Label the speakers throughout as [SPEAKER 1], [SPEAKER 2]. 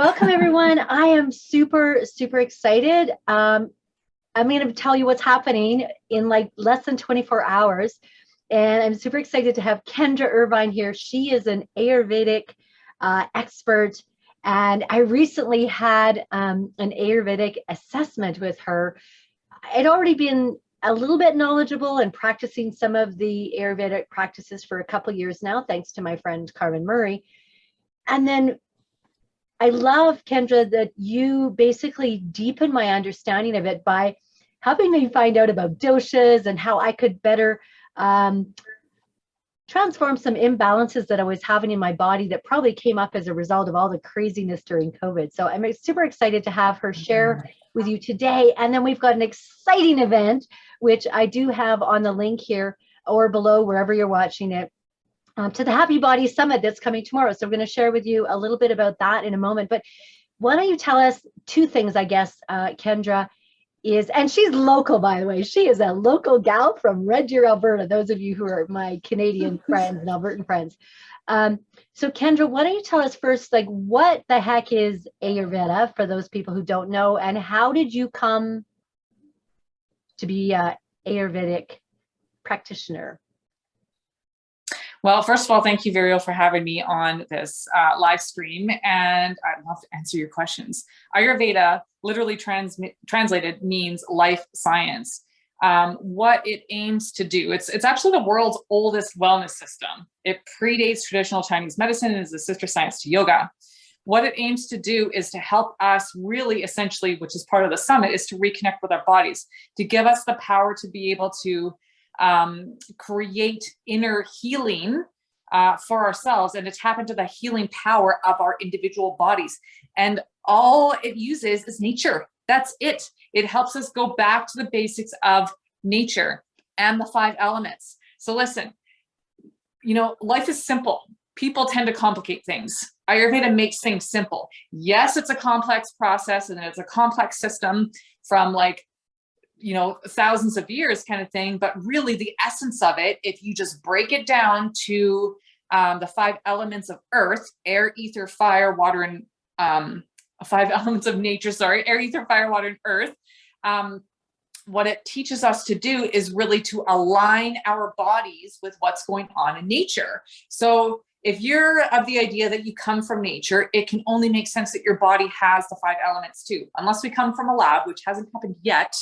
[SPEAKER 1] Welcome, everyone. I am super, super excited. I'm going to tell you what's happening in like less than 24 hours. And I'm super excited to have Kendra Irvine here. She is an Ayurvedic expert. And I recently had an Ayurvedic assessment with her. I'd already been a little bit knowledgeable and practicing some of the Ayurvedic practices for a couple years now, thanks to my friend Carmen Murray. And then I love, Kendra, that you basically deepen my understanding of it by helping me find out about doshas and how I could better transform some imbalances that I was having in my body that probably came up as a result of all the craziness during COVID. So I'm super excited to have her share with you today. And then we've got an exciting event, which I do have on the link here or below, wherever you're watching it, to the Happy Body Summit that's coming tomorrow. So I'm going to share with you a little bit about that in a moment. But why don't you tell us two things, I guess, Kendra, and she's local, by the way. She is a local gal from Red Deer, Alberta, those of you who are my Canadian friends and Albertan friends. So Kendra, why don't you tell us first, like, what the heck is Ayurveda for those people who don't know, and how did you come to be an Ayurvedic practitioner?
[SPEAKER 2] Well, first of all, thank you, Vireo, for having me on this live stream, and I'd love to answer your questions. Ayurveda, literally translated, means life science. What it aims to do, it's actually the world's oldest wellness system. It predates traditional Chinese medicine and is a sister science to yoga. What it aims to do is to help us really, essentially, which is part of the summit, is to reconnect with our bodies, to give us the power to be able to create inner healing for ourselves and to tap into the healing power of our individual bodies. And all it uses is nature. That's it. It helps us go back to the basics of nature and the 5 elements. So listen, life is simple. People tend to complicate things. Ayurveda makes things simple. Yes, it's a complex process and it's a complex system from thousands of years kind of thing, but really the essence of it, if you just break it down to the 5 elements of earth, air, ether, fire, water, and 5 elements of nature, air, ether, fire, water, and earth. What it teaches us to do is really to align our bodies with what's going on in nature. So if you're of the idea that you come from nature, it can only make sense that your body has the 5 elements too, unless we come from a lab, which hasn't happened yet.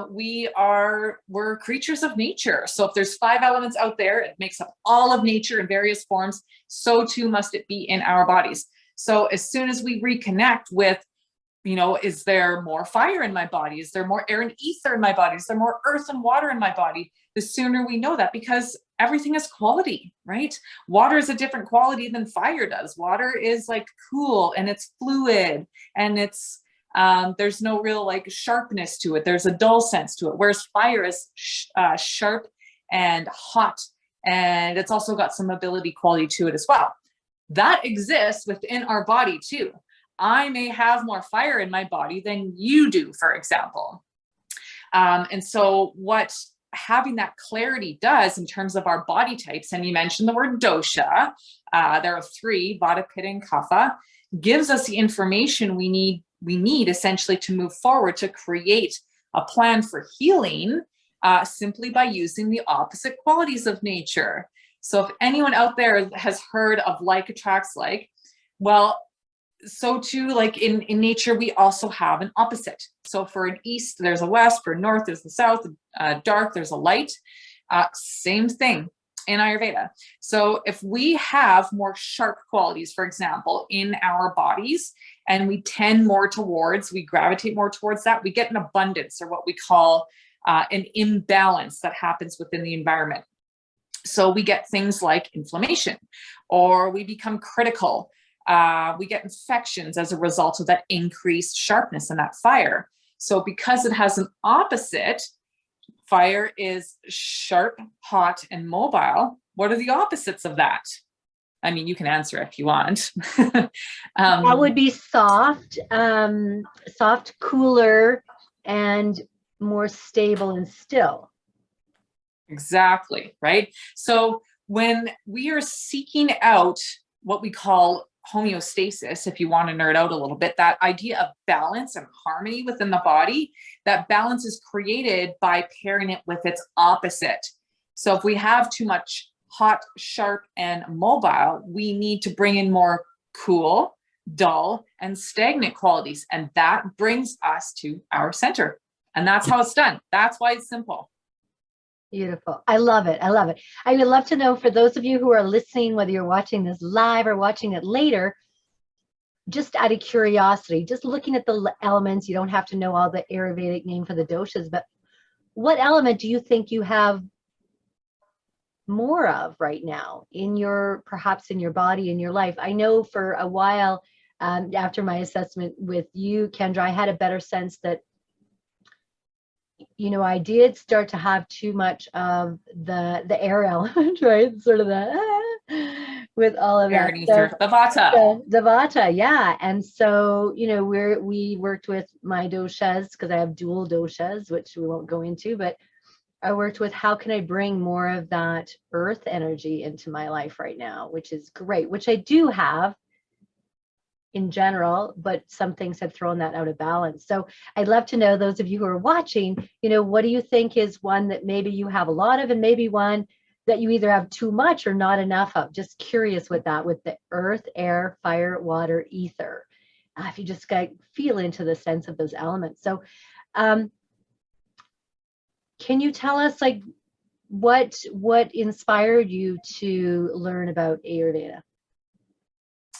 [SPEAKER 2] We're creatures of nature. So if there's 5 elements out there, it makes up all of nature in various forms. So too must it be in our bodies. So as soon as we reconnect with, is there more fire in my body? Is there more air and ether in my body? Is there more earth and water in my body? The sooner we know that, because everything is quality, right? Water is a different quality than fire does. Water is like cool and it's fluid and it's, there's no real sharpness to it. There's a dull sense to it. Whereas fire is sharp and hot. And it's also got some ability quality to it as well. That exists within our body too. I may have more fire in my body than you do, for example. And so what having that clarity does in terms of our body types, and you mentioned the word dosha, there are 3, Vata, Pitta, and Kapha, gives us the information we need essentially to move forward to create a plan for healing simply by using the opposite qualities of nature. So if anyone out there has heard of like attracts like, well, so too, in nature, we also have an opposite. So for an east, there's a west, for north, there's the south, dark, there's a light. Same thing in Ayurveda. So if we have more sharp qualities, for example, in our bodies, and we gravitate more towards that, we get an abundance, or what we call an imbalance that happens within the environment. So we get things like inflammation, or we become critical. We get infections as a result of that increased sharpness and that fire. So because it has an opposite, fire is sharp, hot, and mobile. What are the opposites of that? I mean, you can answer if you want.
[SPEAKER 1] That would be soft, cooler, and more stable and still.
[SPEAKER 2] Exactly, right? So when we are seeking out what we call homeostasis, if you want to nerd out a little bit, that idea of balance and harmony within the body, that balance is created by pairing it with its opposite. So if we have too much hot, sharp, and mobile, we need to bring in more cool, dull, and stagnant qualities. And that brings us to our center. And that's how it's done. That's why it's simple.
[SPEAKER 1] Beautiful. I love it. I love it. I would love to know, for those of you who are listening, whether you're watching this live or watching it later, just out of curiosity, just looking at the elements, you don't have to know all the Ayurvedic name for the doshas, but what element do you think you have more of right now in your, perhaps in your body, in your life? I know for a while, after my assessment with you, Kendra, I had a better sense that, you know, I did start to have too much of the air element, right? Sort of the with all of that. So,
[SPEAKER 2] The vata.
[SPEAKER 1] The vata, yeah. And so, you know, we worked with my doshas, because I have dual doshas, which we won't go into, but I worked with how can I bring more of that earth energy into my life right now, which is great, which I do have in general, but some things have thrown that out of balance. So I'd love to know, those of you who are watching, you know, what do you think is one that maybe you have a lot of, and maybe one that you either have too much or not enough of? Just curious with that, with the earth, air, fire, water, ether. If you just feel into the sense of those elements. So can you tell us, like, what inspired you to learn about Ayurveda?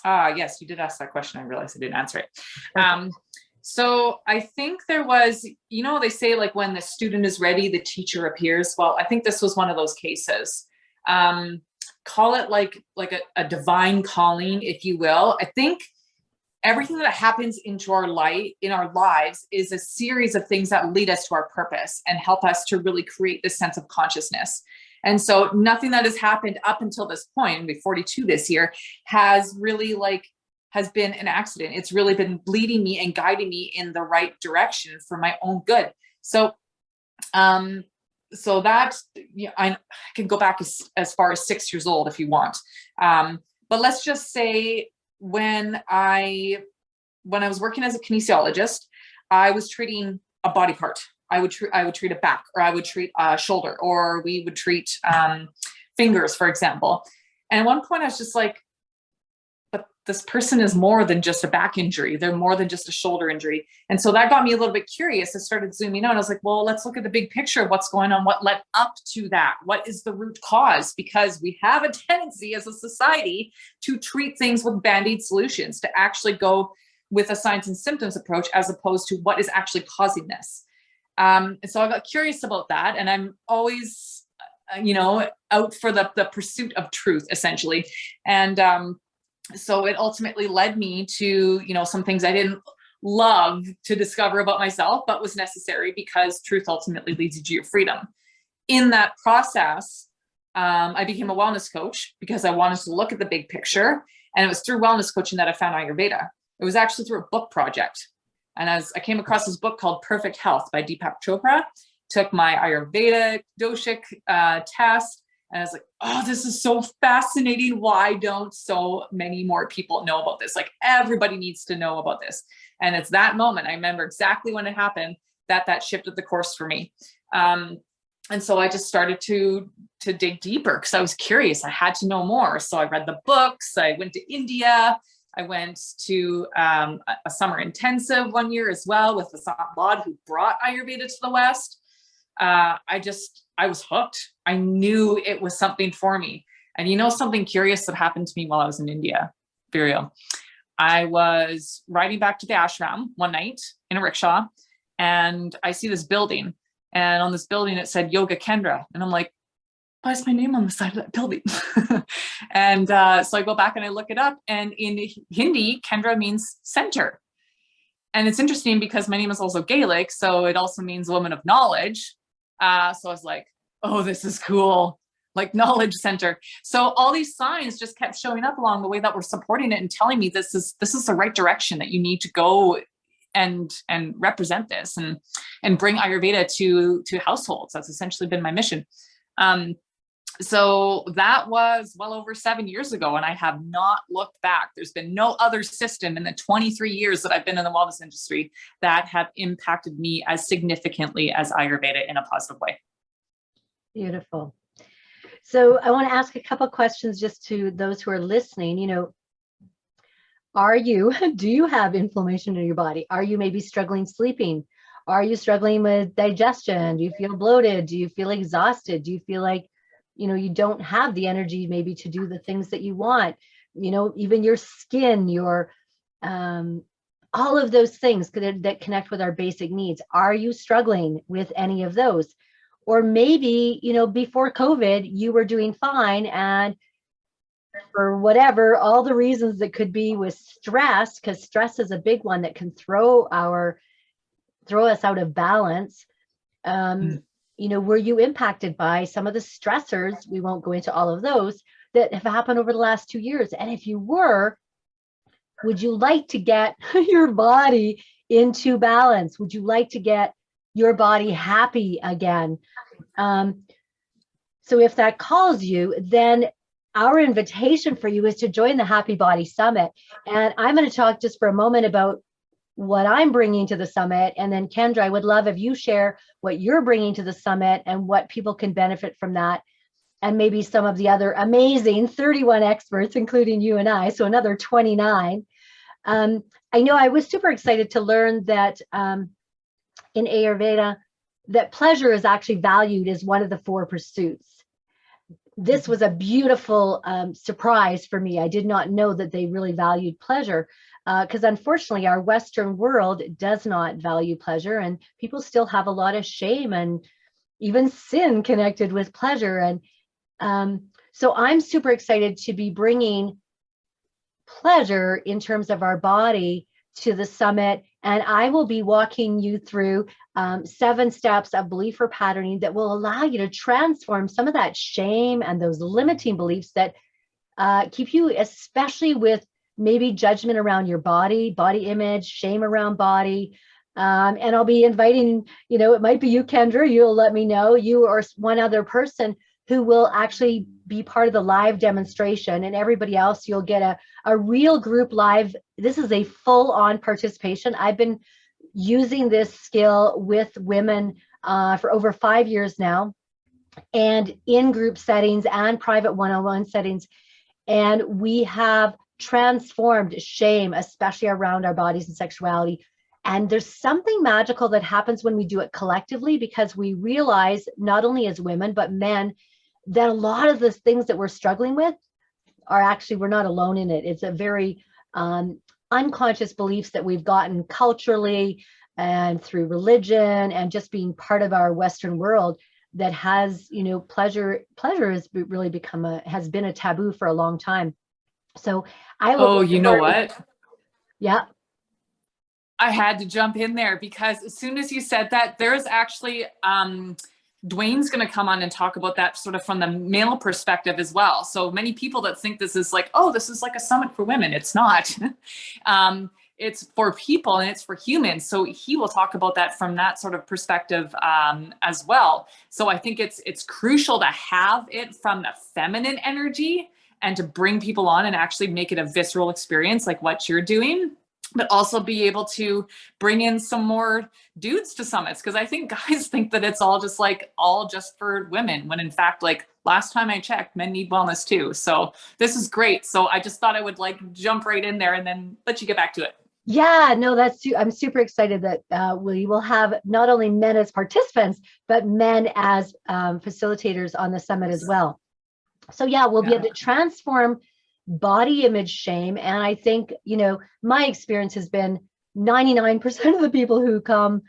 [SPEAKER 2] Yes, you did ask that question. I realized I didn't answer it. So I think there was, you know, they say like when the student is ready, the teacher appears. Well, I think this was one of those cases. Call it like a divine calling, if you will. I think everything that happens in our lives is a series of things that lead us to our purpose and help us to really create this sense of consciousness. And so nothing that has happened up until this point, I'll be 42 this year, has been an accident. It's really been leading me and guiding me in the right direction for my own good. So, so that, you know, I can go back as far as 6 years old if you want. But let's just say when I was working as a kinesiologist, I was treating a body part. I would treat a back, or I would treat a shoulder, or we would treat fingers, for example. And at one point I was just like, but this person is more than just a back injury. They're more than just a shoulder injury. And so that got me a little bit curious. I started zooming out. I was like, well, let's look at the big picture of what's going on. What led up to that? What is the root cause? Because we have a tendency as a society to treat things with band-aid solutions, to actually go with a signs and symptoms approach, as opposed to what is actually causing this. And so I got curious about that, and I'm always, you know, out for the pursuit of truth, essentially. And so it ultimately led me to, you know, some things I didn't love to discover about myself, but was necessary, because truth ultimately leads you to your freedom. In that process, I became a wellness coach because I wanted to look at the big picture. And it was through wellness coaching that I found Ayurveda. It was actually through a book project. And as I came across this book called Perfect Health by Deepak Chopra, took my Ayurveda doshic test, and I was like, oh, this is so fascinating. Why don't so many more people know about this? Like, everybody needs to know about this. And it's that moment, I remember exactly when it happened, that shifted the course for me. And so I just started to dig deeper, because I was curious. I had to know more. So I read the books. I went to India. I went to a summer intensive one year as well with the Lord who brought Ayurveda to the West. I was hooked. I knew it was something for me. And you know, something curious that happened to me while I was in India, Vireo. I was riding back to the ashram one night in a rickshaw, and I see this building, and on this building it said Yoga Kendra. And I'm like, why is my name on the side of that building? And so I go back and I look it up, and in Hindi, Kendra means center. And it's interesting because my name is also Gaelic, so it also means woman of knowledge. So I was like, oh, this is cool, like knowledge center. So all these signs just kept showing up along the way that were supporting it and telling me this is the right direction, that you need to go and represent this and bring Ayurveda to households. That's essentially been my mission. So that was well over 7 years ago, and I have not looked back. There's been no other system in the 23 years that I've been in the wellness industry that have impacted me as significantly as Ayurveda in a positive way.
[SPEAKER 1] Beautiful. So I want to ask a couple questions just to those who are listening. Do you have inflammation in your body? Are you maybe struggling sleeping? Are you struggling with digestion? Do you feel bloated? Do you feel exhausted? Do you feel like, you don't have the energy maybe to do the things that you want? Even your skin, your, all of those things that connect with our basic needs. Are you struggling with any of those? Or maybe, before COVID, you were doing fine, and for whatever, all the reasons that could be with stress, because stress is a big one that can throw us out of balance. Were you impacted by some of the stressors? We won't go into all of those that have happened over the last 2 years. And if you were, would you like to get your body into balance? Would you like to get your body happy again? So if that calls you, then our invitation for you is to join the Happy Body Summit. And I'm going to talk just for a moment about what I'm bringing to the summit. And then Kendra, I would love if you share what you're bringing to the summit and what people can benefit from that. And maybe some of the other amazing 31 experts, including you and I, so another 29. I know I was super excited to learn that in Ayurveda, that pleasure is actually valued as one of the 4 pursuits. This was a beautiful surprise for me. I did not know that they really valued pleasure, because unfortunately our Western world does not value pleasure, and people still have a lot of shame and even sin connected with pleasure. And so I'm super excited to be bringing pleasure in terms of our body to the summit. And I will be walking you through 7 steps of belief or patterning that will allow you to transform some of that shame and those limiting beliefs that keep you, especially with maybe judgment around your body image, shame around body. And I'll be inviting, it might be you, Kendra, you'll let me know, you or one other person who will actually be part of the live demonstration, and everybody else, you'll get a real group live. This is a full-on participation. I've been using this skill with women for over 5 years now, and in group settings and private one-on-one settings. And we have transformed shame, especially around our bodies and sexuality. And there's something magical that happens when we do it collectively, because we realize, not only as women, but men, that a lot of the things that we're struggling with are actually, we're not alone in it. It's a very unconscious beliefs that we've gotten culturally and through religion and just being part of our Western world that has, pleasure has really has been a taboo for a long time. So I will.
[SPEAKER 2] Oh, you know what?
[SPEAKER 1] Yeah.
[SPEAKER 2] I had to jump in there because as soon as you said that, there's actually, Dwayne's going to come on and talk about that sort of from the male perspective as well. So many people that think this is like, oh, this is like a summit for women. It's not. It's for people and it's for humans. So he will talk about that from that sort of perspective as well. So I think it's crucial to have it from the feminine energy and to bring people on and actually make it a visceral experience like what you're doing, but also be able to bring in some more dudes to summits. Cause I think guys think that it's all just for women, when in fact, like last time I checked, men need wellness too. So this is great. So I just thought I would jump right in there and then let you get back to it.
[SPEAKER 1] Yeah, no, I'm super excited that we will have not only men as participants, but men as facilitators on the summit as well. So yeah, we'll be able to transform body image shame. And I think, my experience has been 99% of the people who come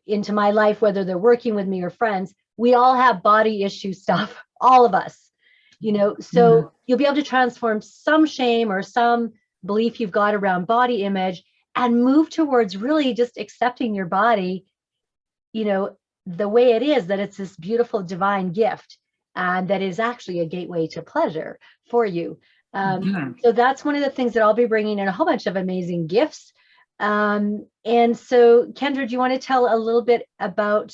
[SPEAKER 1] into my life, whether they're working with me or friends, we all have body issue stuff, all of us, so you'll be able to transform some shame or some belief you've got around body image and move towards really just accepting your body, the way it is, that it's this beautiful divine gift, and that is actually a gateway to pleasure for you. So that's one of the things that I'll be bringing in, a whole bunch of amazing gifts. And so Kendra, do you want to tell a little bit about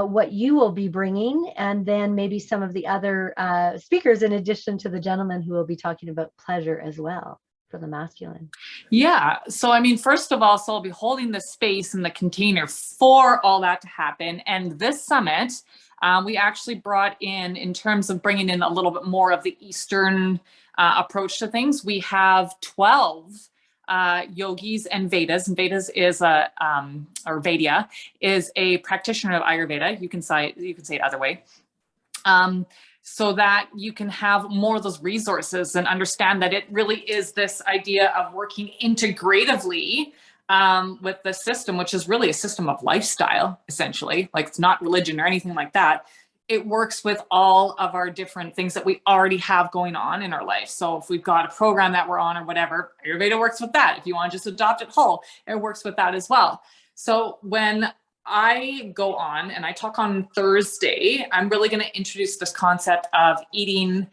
[SPEAKER 1] what you will be bringing, and then maybe some of the other speakers, in addition to the gentleman who will be talking about pleasure as well for the masculine.
[SPEAKER 2] Yeah. So, I mean, first of all, so I'll be holding the space and the container for all that to happen. And this summit, we actually brought in terms of bringing in a little bit more of the Eastern approach to things. We have 12 yogis and Vedas. And Vedas is or Vedya is a practitioner of Ayurveda. You can say it other way. So that you can have more of those resources and understand that it really is this idea of working integratively with the system, which is really a system of lifestyle, essentially. Like, it's not religion or anything like that. It works with all of our different things that we already have going on in our life. So if we've got a program that we're on or whatever, Ayurveda works with that. If you want to just adopt it whole, it works with that as well. So when I go on and I talk on Thursday, I'm really going to introduce this concept of eating,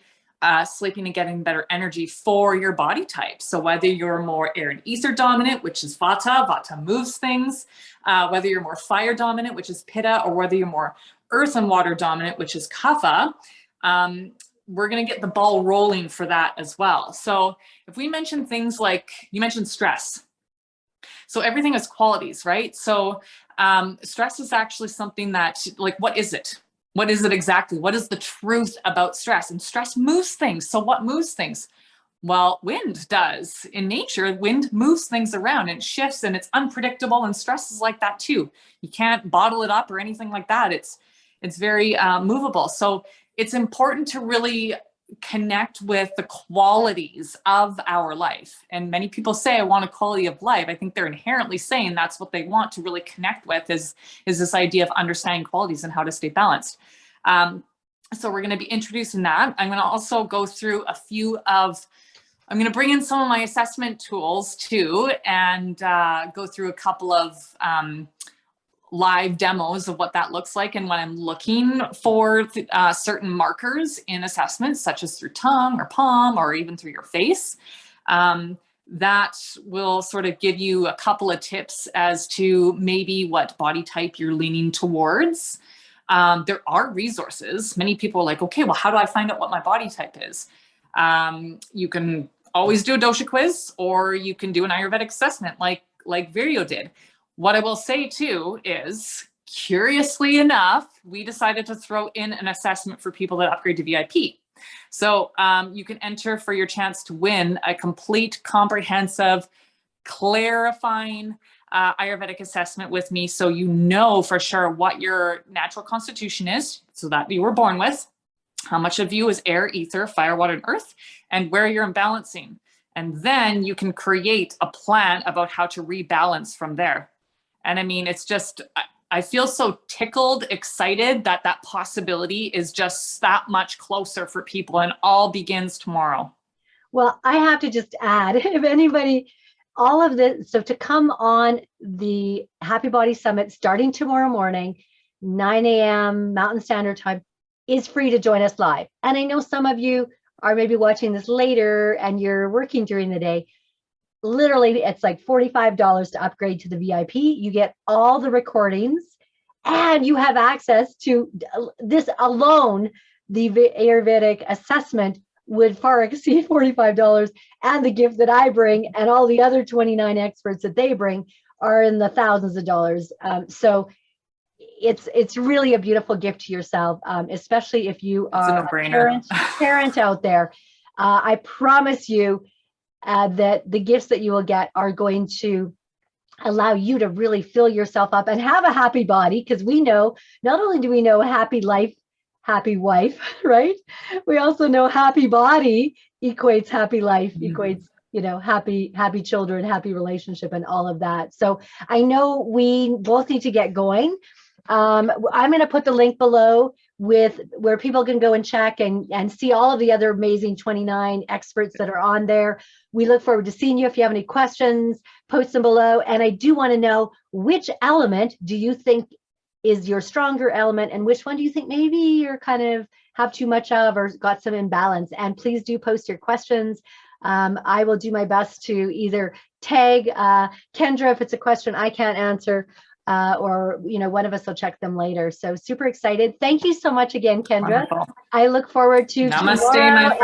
[SPEAKER 2] sleeping, and getting better energy for your body type. So whether you're more air and ether dominant, which is Vata moves things, whether you're more fire dominant, which is Pitta, or whether you're more earth and water dominant, which is Kapha, we're going to get the ball rolling for that as well. So if we mention things like, you mentioned stress. So everything has qualities, right? So stress is actually something that, like, what is it? What is it exactly? What is the truth about stress? And stress moves things. So what moves things? Well, wind does. In nature, wind moves things around and shifts, and it's unpredictable, and stress is like that too. You can't bottle it up or anything like that. It's very movable. So it's important to really connect with the qualities of our life. And many people say, I want a quality of life. I think they're inherently saying that's what they want to really connect with, is this idea of understanding qualities and how to stay balanced. So we're going to be introducing that. I'm going to also go through I'm going to bring in some of my assessment tools too, and go through a couple of live demos of what that looks like. And when I'm looking for certain markers in assessments, such as through tongue or palm, or even through your face, that will sort of give you a couple of tips as to maybe what body type you're leaning towards. There are resources. Many people are like, okay, well, how do I find out what my body type is? You can always do a dosha quiz, or you can do an Ayurvedic assessment like Vireo did. What I will say too is, curiously enough, we decided to throw in an assessment for people that upgrade to VIP. So you can enter for your chance to win a complete, comprehensive, clarifying Ayurvedic assessment with me, so you know for sure what your natural constitution is, so that you were born with, how much of you is air, ether, fire, water, and earth, and where you're imbalancing. And then you can create a plan about how to rebalance from there. And I mean, it's just, I feel so tickled, excited that possibility is just that much closer for people, and all begins tomorrow.
[SPEAKER 1] Well, I have to just add, if anybody, all of this, so to come on the Happy Body Summit starting tomorrow morning, 9 a.m. Mountain Standard Time, is free to join us live. And I know some of you are maybe watching this later and you're working during the day. Literally, it's like $45 to upgrade to the VIP. You get all the recordings, and you have access to this alone. The Ayurvedic assessment would far exceed $45, and the gift that I bring and all the other 29 experts that they bring are in the thousands of dollars. So it's really a beautiful gift to yourself, especially if you are a parent out there. I promise you that the gifts that you will get are going to allow you to really fill yourself up and have a happy body, because we know, not only do we know happy life, happy wife, right? We also know happy body equates happy life, equates, happy children, happy relationship, and all of that. So I know we both need to get going. I'm going to put the link below with where people can go and check and see all of the other amazing 29 experts that are on there. We look forward to seeing you. If you have any questions, post them below. And I do want to know, which element do you think is your stronger element, and which one do you think maybe you're kind of have too much of or got some imbalance? And please do post your questions. I will do my best to either tag Kendra if it's a question I can't answer, or, one of us will check them later. So super excited. Thank you so much again, Kendra.
[SPEAKER 2] Wonderful.
[SPEAKER 1] I look forward to
[SPEAKER 2] Namaste,
[SPEAKER 1] tomorrow
[SPEAKER 2] my friend.